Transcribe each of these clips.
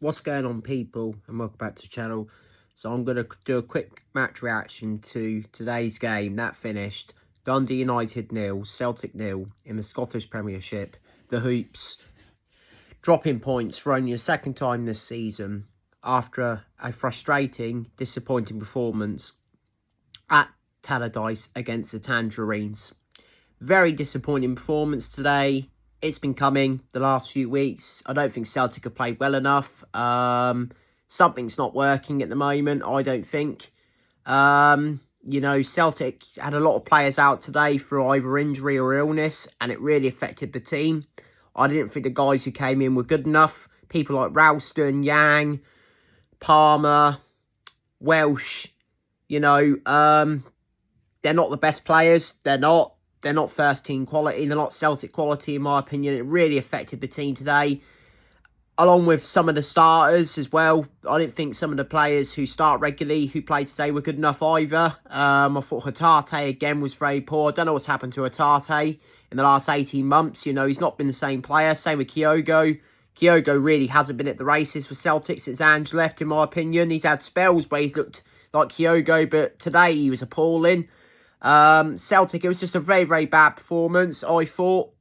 What's going on, people, and welcome back to the channel. So I'm going to do a quick match reaction to today's game that finished Dundee United 0, Celtic 0 in the Scottish Premiership. The Hoops dropping points for only a second time this season after a frustrating, disappointing performance at Tannadice against the Tangerines. Very disappointing performance today. It's been coming the last few weeks. I don't think Celtic have played well enough. Something's not working at the moment, I don't think. Celtic had a lot of players out today for either injury or illness, and it really affected the team. I didn't think the guys who came in were good enough. People like Ralston, Yang, Palmer, Welsh, they're not the best players. They're not first team quality. They're not Celtic quality, in my opinion. It really affected the team today, along with some of the starters as well. I didn't think some of the players who start regularly, who played today, were good enough either. I thought Hatate, again, was very poor. I don't know what's happened to Hatate in the last 18 months. He's not been the same player. Same with Kyogo. Kyogo really hasn't been at the races for Celtic since Ange left, in my opinion. He's had spells where he's looked like Kyogo, but today he was appalling. Celtic, it was just a very, very bad performance, I thought.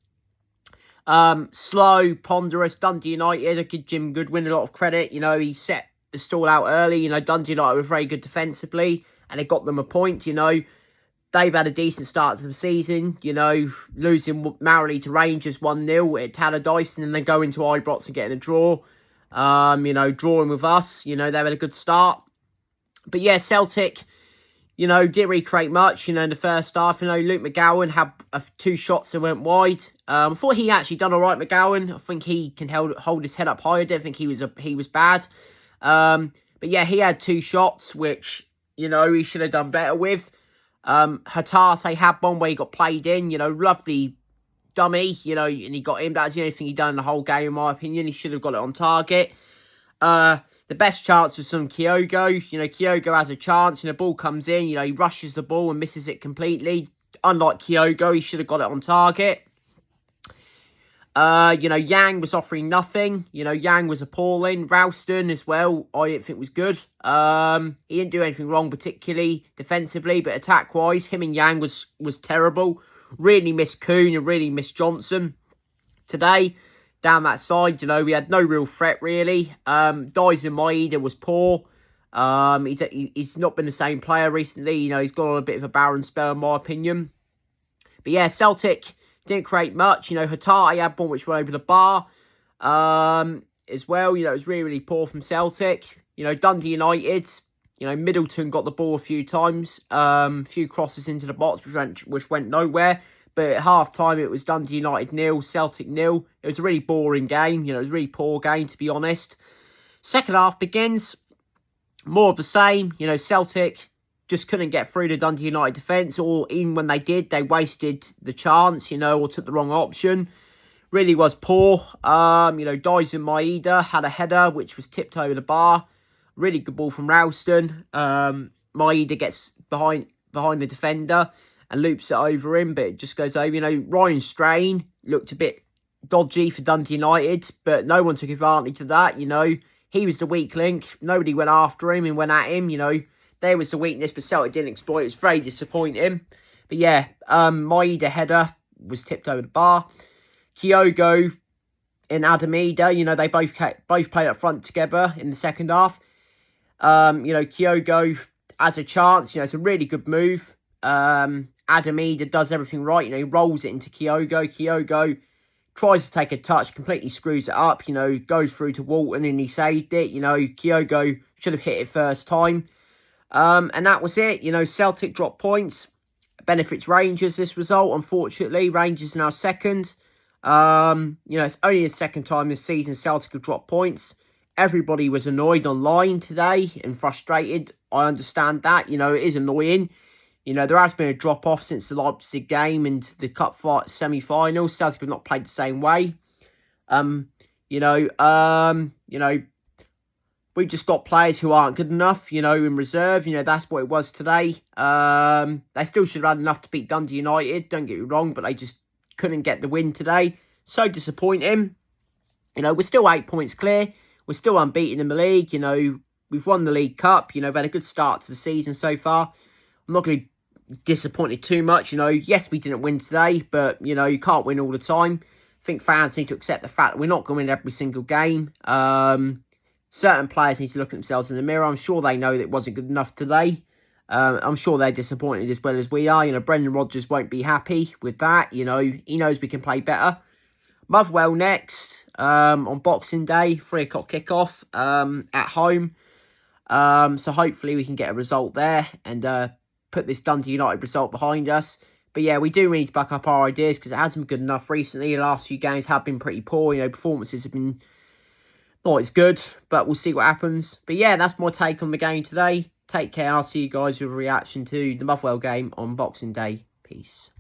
Slow, ponderous. Dundee United, I give Jim Goodwin a lot of credit. He set the stall out early. Dundee United were very good defensively, and it got them a point. They've had a decent start to the season, losing narrowly to Rangers 1-0 at Tannadice, and then they go into Ibrox and getting a draw. Drawing with us, they've had a good start. But yeah, Celtic, didn't really create much, in the first half. Luke McGowan had 2 shots that went wide. I thought he actually done all right, McGowan. I think he can hold his head up high. I don't think he was bad. But yeah, he had 2 shots, which, he should have done better with. Hatate had one where he got played in, lovely dummy, and he got him. That's the only thing he done in the whole game, in my opinion. He should have got it on target. The best chance was from Kyogo. Kyogo has a chance, and the ball comes in. He rushes the ball and misses it completely. Unlike Kyogo, he should have got it on target. Yang was offering nothing. Yang was appalling. Ralston as well, I didn't think was good. He didn't do anything wrong, particularly defensively, but attack-wise, him and Yang was terrible. Really missed Kuhn and really missed Johnson today. Down that side, we had no real threat, really. Dyson Maeda was poor. He's not been the same player recently. He's gone on a bit of a barren spell, in my opinion. But yeah, Celtic didn't create much. Hatate had one which went over the bar as well. It was really, really poor from Celtic. Dundee United, Middleton got the ball a few times. A few crosses into the box, which went nowhere. But at half-time, it was Dundee United 0, Celtic 0. It was a really boring game. It was a really poor game, to be honest. Second half begins. More of the same. Celtic just couldn't get through the Dundee United defence. Or even when they did, they wasted the chance, or took the wrong option. Really was poor. Dyson Maeda had a header, which was tipped over the bar. Really good ball from Ralston. Maeda gets behind the defender and loops it over him, but it just goes over. Ryan Strain looked a bit dodgy for Dundee United, but no one took advantage of that. He was the weak link. Nobody went after him and went at him. There was the weakness, but Celtic didn't exploit it. It was very disappointing. But yeah, Maeda header was tipped over the bar. Kyogo and Adamida, they both played up front together in the second half. Kyogo has a chance. It's a really good move. Adamida does everything right. He rolls it into Kyogo. Kyogo tries to take a touch, completely screws it up. Goes through to Walton and he saved it. Kyogo should have hit it first time. And that was it. Celtic dropped points. Benefits Rangers, this result. Unfortunately, Rangers are now second. It's only the second time this season Celtic have dropped points. Everybody was annoyed online today and frustrated. I understand that. It is annoying. There has been a drop-off since the Leipzig game and the Cup semi-final. Celtic have not played the same way. We've just got players who aren't good enough, in reserve. That's what it was today. They still should have had enough to beat Dundee United, don't get me wrong, but they just couldn't get the win today. So disappointing. We're still 8 points clear. we're still unbeaten in the league. You know, we've won the League Cup. You know, we've had a good start to the season so far. I'm not going to be disappointed too much. You know, yes, we didn't win today, but, you know, you can't win all the time. I think fans need to accept the fact that we're not going to win every single game. Certain players need to look at themselves in the mirror. I'm sure they know that it wasn't good enough today. I'm sure they're disappointed as well as we are. You know, Brendan Rodgers won't be happy with that. You know, he knows we can play better. Motherwell next on Boxing Day, 3 o'clock kickoff at home. So hopefully we can get a result there and put this Dundee United result behind us. But yeah, we do need to back up our ideas because it hasn't been good enough recently. The last few games have been pretty poor. You know, performances have been not as good, but we'll see what happens. But yeah, that's my take on the game today. Take care. I'll see you guys with a reaction to the Motherwell game on Boxing Day. Peace.